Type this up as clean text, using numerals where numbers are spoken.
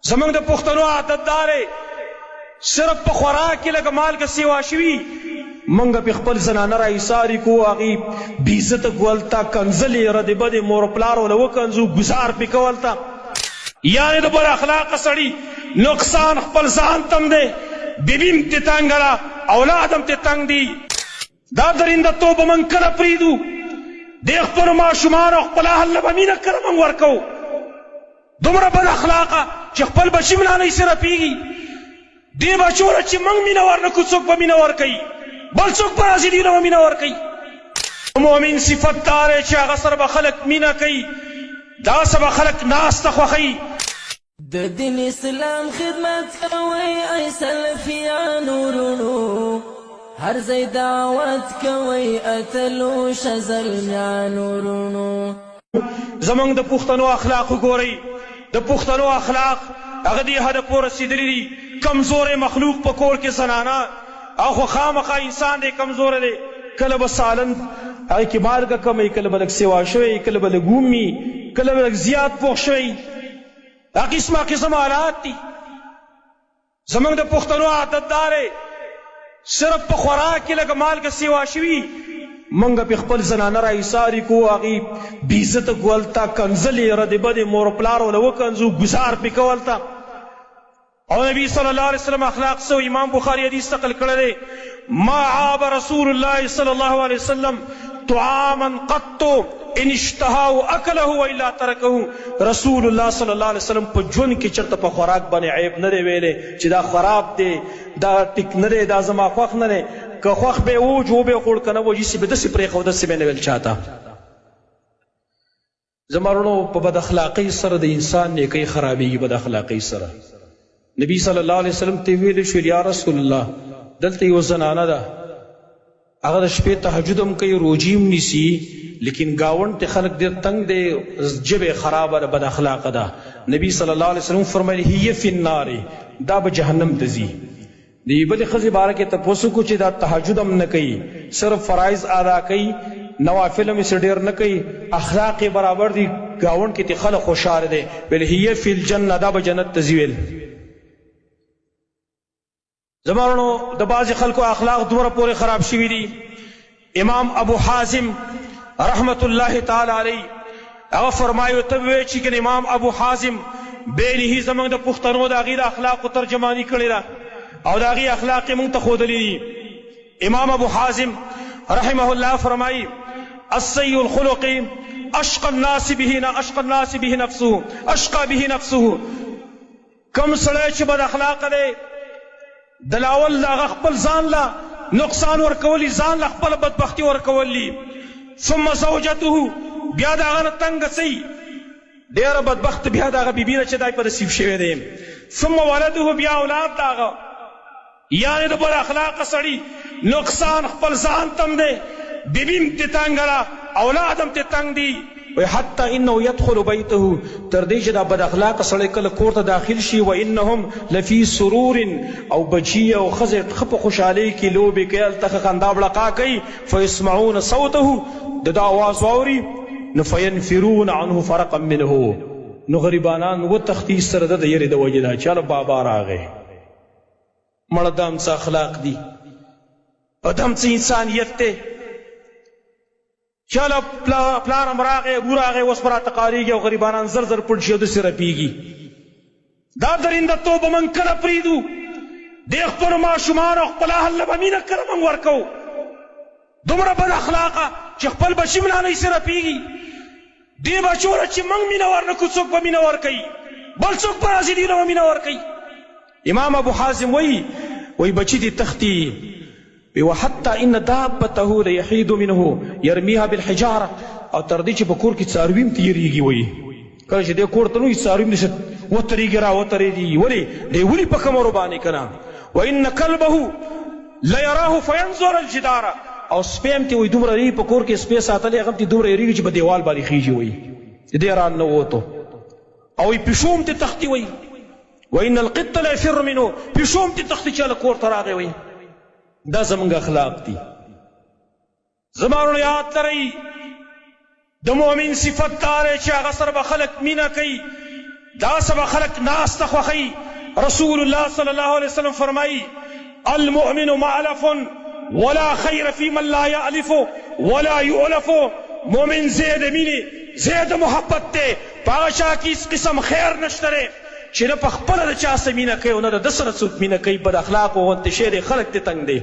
زمونږ د پښتنو عادت دا دی صرف په خوراک کې لږ مالګه سیوا شوي منګه په خپل زنانه را ایساري کو هغې بېعزته کولتا کنځلې ردې بدې مور پلار وله وکنځو ګزار پې کولتا یعنې د بد اخلاقه سړي نقصان خپل ځان تم دی بیبي م تې تنګه ده اولاد هم تې تنګ دي دا درنده توب به موږ کله پرېږدو دې خپلو ماشومانو خپل اهل له به مینه کله موږ ورکوو دومره بد اخلاقه چې خپل بچي ملا نه یې رپېږي دې بچو له چې موږ مینه ورنکړو څوک به مینه ورکوي بل څوک به راځي دوی له به مینه ورکوي مؤمن صفت دا دی چې هغه سره به خلک مینه کوي داسې به خلک ناسته خوښوي د دین اسلام خدمت کوئ ای سلفیانو ورونو هر ځای دعوت کوئ اتلو شزلمیانو ورونو زمونږ د پښتنو اخلاق وګورئ د پښتنو اخلاق هغه دې حده پورې رسېدلي دي کمزوری مخلوق په کور کې زنانه او خو خامخا انسان دی کمزوری دی کله به سالن هغې کې مالګه کموي کله به لږ سیوا شوی کله به لږ ومي کله به لږ زیات پوخ شوی دا قسمه قسم حالات دي زمونږ د پښتنو عادت دا دی صرف په خوراک کې لږ مالګه سیوا شوي منګه په خپل زنانه را ایساري کو هغې بېعزته کولتا کنځلې ردې بدې مور پلار وله وکنځو ګزار پې کولتا او نبی صلی الله علیه وسلم اخلاق سو امام بخاری حدیث نقل کړی دی ما عاب رسول الله صلی الله علیه وسلم طعاما قط ان اشتهاه اکله والا ترکه رسول الله صلی الله علیه وسلم په ژوند کې چېرته په خوراک باندې عیب نه دی ویلی چې دا خراب دی دا ټیک نه دی دا زما خوښ نه دی که خوښ به یې ووج و به یې خوړ که نه ووج هسې به داسې پرېښود داسې به یې نه ویل چاته زما وروڼو په بد اخلاقۍ سره د انسان نیکۍ خرابېږي بد اخلاقۍ سره نبی صلی الله علیه وسلم ته ویلی شول یا رسول الله دلته یو زنانه ده هغه د شپې تهجد هم کوي روجي هم نیسي لیکن ګاونډ ته خلک ډېر تنګ دی ژبې خرابه ده بد اخلاقه ده نبی صلی الله علیه وسلم فرمایي هي فی النار دا به جهنم ته ځي د یوې بلې ښځې باره کې تپوس وکړو چې دا تهجد هم نه کوي صرف فرایض ادا کوي نوافل هم یې ډېر نه کوي اخلاق یې برابر دي ګاونډ کې ته خلک خوشحاله دی ویل هي فی الجنه دا به جنت ته ځي ویل زما وروڼو د بعضې خلکو اخلاق دومره پورې خراب شوي دي امام ابو حازم رحمت الله تعالی علیه هغه فرمایي ته ووایې چې که امام ابو حازم بېلهي زموږ د پښتنو د هغې د اخلاقو ترجماني کړې ده او د هغې اخلاق یې موږ ته ښودلي دي امام ابو حازم رحمه الله فرمایي السیء الخلق اشقى الناس به نفسه اشقى به نفسه کم سړی چې بد اخلاقه دی دلاول هغه خپل ځان له نقصان ورکولی ځان له خپله بدبختي ورکولی ثم زوجته بیا د هغه نه تنګه څئ ډېره بدبخت بیا د هغه بیبي نه چې دی په نصیب شوی دی ثم ولده بیا اولاد د هغه یعنې د بد اخلاقه سړي نقصان خپل ځان تم دی بیبي م تې تنګه ده اولاد هم تې تنګ دي حتی انه يدخل بیته تر دې چې دا بد اخلاقه سړی کله کور ته داخل شي و انهم لفي سرور او بچي او ښځې ښه په خوشحالۍ کې لوبې کوي هلته ښه خندا بړقا کوي فیسمعون صوته د ده آواز واوري نو فینفرون عنه فرقا منه نو غریبانان وتښتي سره د یرې د وجې ده چې هله بابا راغی مړه دا هم څه اخلاق دي او دا هم څه انسانیت دی چاله پلار هم راغی ابو راغی اوس به راته قارېږي او غریبانان زر زر پټ شي او داسې رپېږي دا درنده توب به موږ کله پرېږدو دې خپلو ماشومانو او خپل اهل له به مینه کله موږ ورکوو دومره بد اخلاقه چې خپل بچي ملا نه یې رپېږي دې بچو له چې موږ مینه ورنکړو څوک به مینه ورکوي بل څوک به راځي دوی له به مینه ورکوي امام ابو حازم وایي بچي دې تښتي وحتى ان دابته ليحيد منه يرميها بالحجاره او تر دې چې په کور کې څاروي هم تېرېږي وایي کله چې دې کور ته نو څاروي هم داسې وترېږي را وترېږي ولې دی ولي په کمرو باندې که نه وان کلبه لیراه فینظر الجدار او سپی هم ته وایي دومره یې په کور کې سپی ساتلی هغه هم ته دومره یېرېږي چې په دیوال باندې خېږي وایي دې ران نه ووتو او پیشو هم ته تښتي وایي وان القط ليفر منه پیشو هم ته تښتي چې هله کور ته راغی وایي دا زمونږ اخلاق دي زما وروڼو یاد لرئ د مؤمن صفت دا دی چې هغه سره به خلک مینه کوي دا سبا خلق ناس تخوخی. رسول الله صلی الله علیه وسلم فرمائی المؤمن معلف ولا خیر فی من لا یعلف ولا یعلف. مومن زید مینی زید محبت تے پاغشا کی اس قسم خیر نشترے چې نه په خپله د چا سره مینه کوي او نه د ده سره څوک مینه کوي. بد اخلاق او انتشار خلق ته تنگ دی.